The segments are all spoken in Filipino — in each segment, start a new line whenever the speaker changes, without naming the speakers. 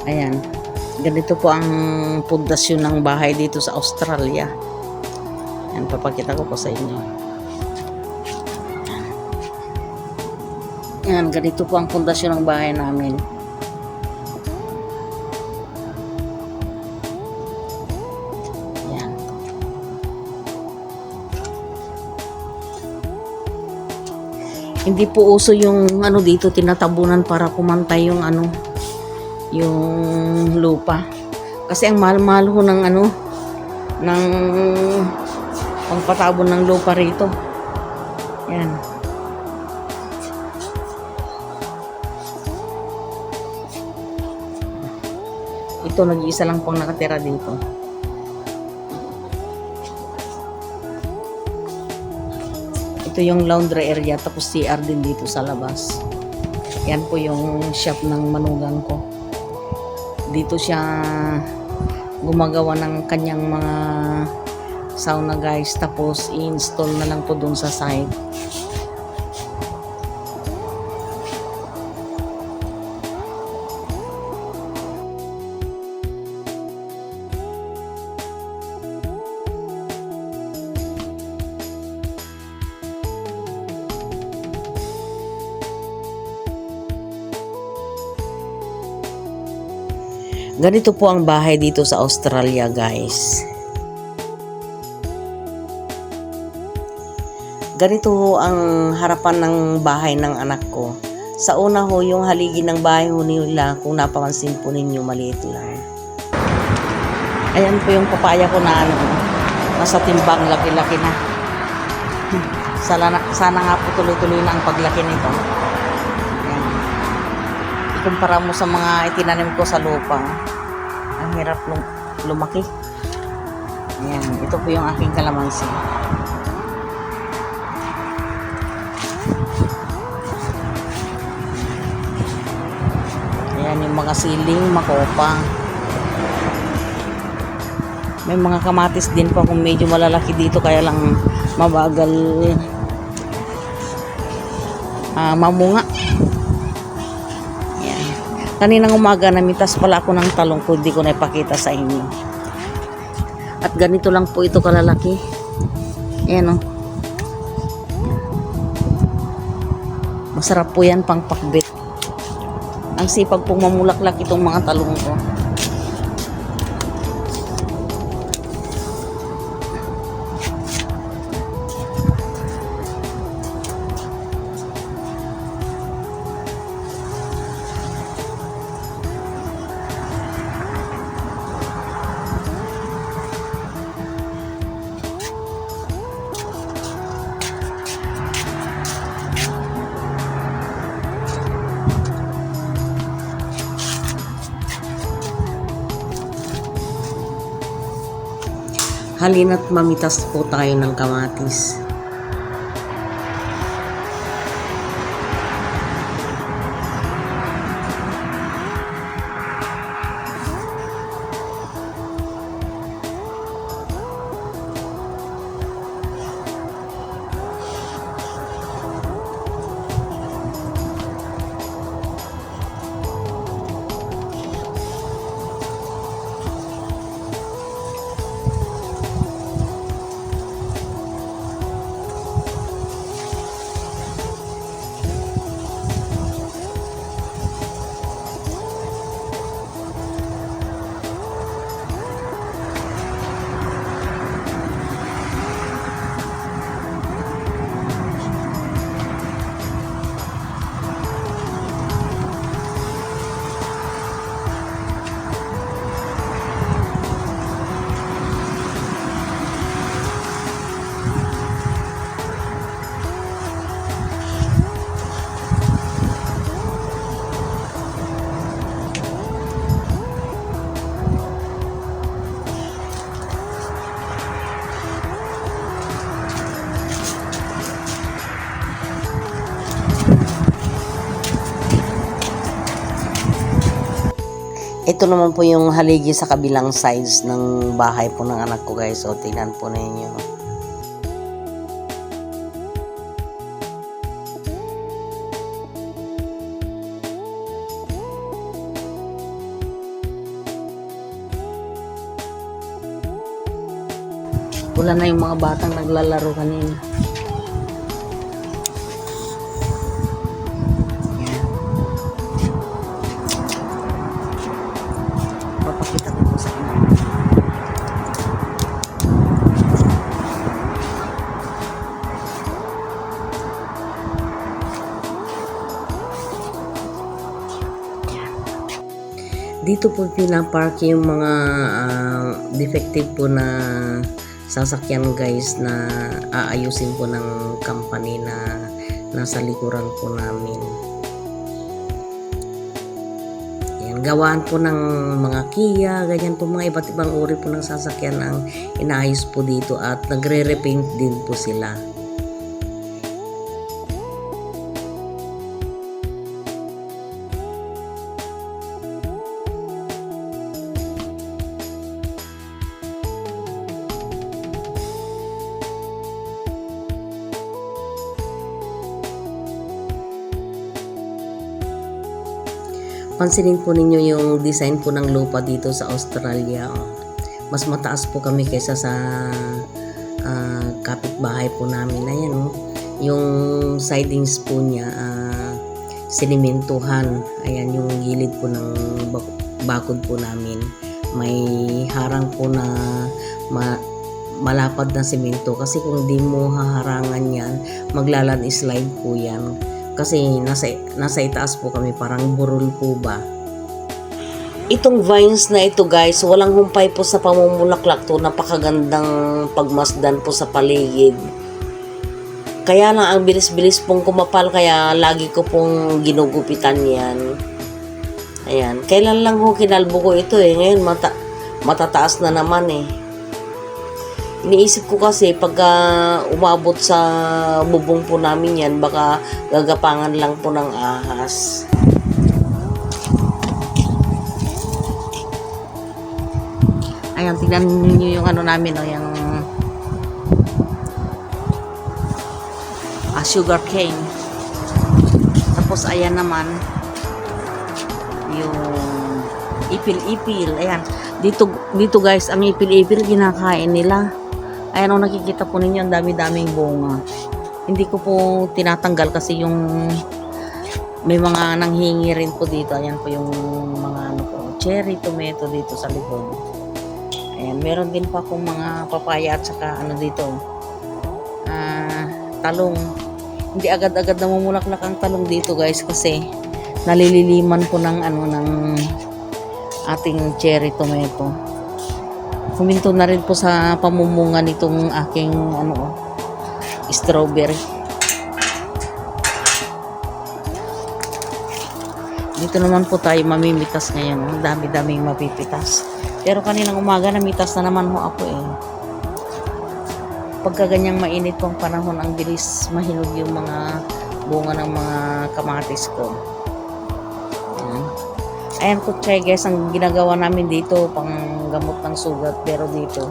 Ayan. Ganito po ang pundasyon ng bahay dito sa Australia. Ayan, papakita ko po sa inyo. Ayan, ganito po ang pundasyon ng bahay namin. Ayan. Hindi po uso yung ano dito, tinatabunan para kumantay yung ano, yung lupa. Kasi ang mahal-mahal ho ng ano, ng pangpatabon ng lupa rito. Yan. Ito, nag-iisa lang pong nakatira dito. Ito yung laundry area, tapos CR din dito sa labas. Yan po yung shop ng manugang ko. Dito siya gumagawa ng kanyang mga sauna guys, tapos i-install na lang po dun sa site. Ganito po ang bahay dito sa Australia guys. Ganito ho ang harapan ng bahay ng anak ko. Sa una ho, yung haligi ng bahay ho nila, kung napapansin po ninyo, maliit lang. Ayan po yung papaya ko na ano, nasa timbang, laki-laki na. Sana nga po tuloy-tuloy na ang paglaki nito. Ayan. Ikumpara mo sa mga itinanim ko sa lupa. Ang hirap lumaki. Ayan, ito po yung aking kalamansi. Ayan yung mga siling, makopa. May mga kamatis din pa kung medyo malalaki dito, kaya lang mabagal mamunga. Ayan. Kaninang umaga namitas pala ako ng talong ko, hindi ko na ipakita sa inyo. At ganito lang po ito kalalaki. Ayan o. Masarap po yan pang pakbit. Ang sipag pong mamulaklak itong mga talong ko. Halina't mamitas po tayo ng kamatis. Ito naman po yung haligi sa kabilang sides ng bahay po ng anak ko guys. So, tingnan po ninyo. Wala na yung mga batang naglalaro kanina. Yan. Papakita ko po sa inyo. Dito po pinapark yung mga defective po na sasakyan guys na aayusin po ng company na nasa likuran po namin. Ayan, gawaan po ng mga Kia, ganyan po mga iba't ibang uri po ng sasakyan ang inaayos po dito at nagre-repaint din po sila. Pansinin po ninyo yung design po ng lupa dito sa Australia. Mas mataas po kami kaysa sa kapitbahay po namin. Ayan, yung sidings po niya, sinimentuhan. Ayan, yung gilid po ng bakod po namin. May harang po na malapad na semento. Kasi kung di mo haharangan yan, maglalandslide po yan. Kasi nasa itaas po kami, parang burol po ba. Itong vines na ito guys, walang humpay po sa pamumulaklak to. Napakagandang pagmasdan po sa paligid. Kaya lang ang bilis-bilis pong kumapal, kaya lagi ko pong ginugupitan yan. Ayan, kailan lang ho kinalbo ko ito eh. Ngayon matataas na naman eh. Iniisip ko kasi pagka umabot sa bubong po namin yan, baka gagapangan lang po ng ahas. Ayan, tignan niyo yung ano namin, yung sugar cane. Tapos ayan naman yung ipil-ipil. Ayan, dito guys, ang ipil-ipil kinakain nila. Ayan, nakikita po ninyo, ang dami-daming bunga. Hindi ko po tinatanggal kasi yung may mga nanghingi rin po dito. Ayan po yung mga cherry tomato dito sa likod. Ayan, meron din pa akong mga papaya at saka dito, talong. Hindi agad-agad namumulaklak ang talong dito guys kasi nalililiman po ng ng ating cherry tomato. Huminto na rin po sa pamumunga nitong aking strawberry. Dito naman po tayo mamimitas ngayon. Ang dami-daming mapipitas. Pero kaninang umaga namitas na naman ho ako eh. Pagka ganyang mainit pong panahon, ang bilis mahinog yung mga bunga ng mga kamatis ko. Ayan po guys, ang ginagawa namin dito pang gamot ng sugat, pero dito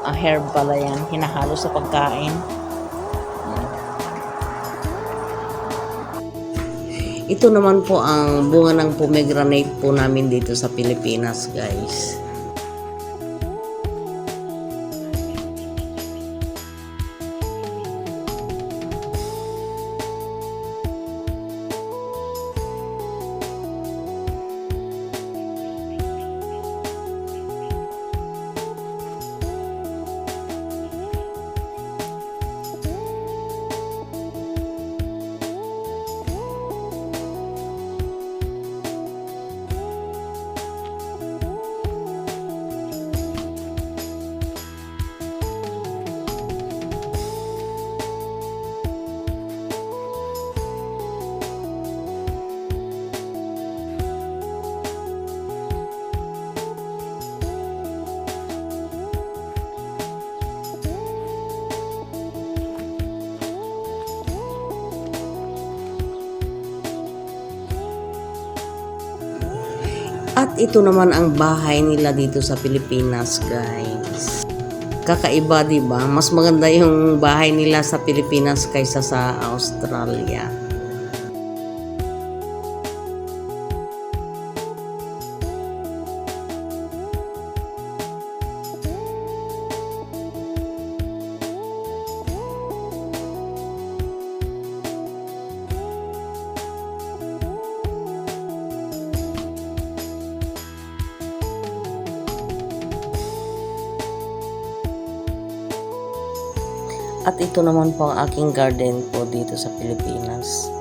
herb pala yan, hinahalo sa pagkain. Ito naman po ang bunga ng pomegranate po namin dito sa Pilipinas guys. At ito naman ang bahay nila dito sa Pilipinas, guys. Kakaiba, 'di ba? Mas maganda yung bahay nila sa Pilipinas kaysa sa Australia. At ito naman po ang aking garden po dito sa Pilipinas.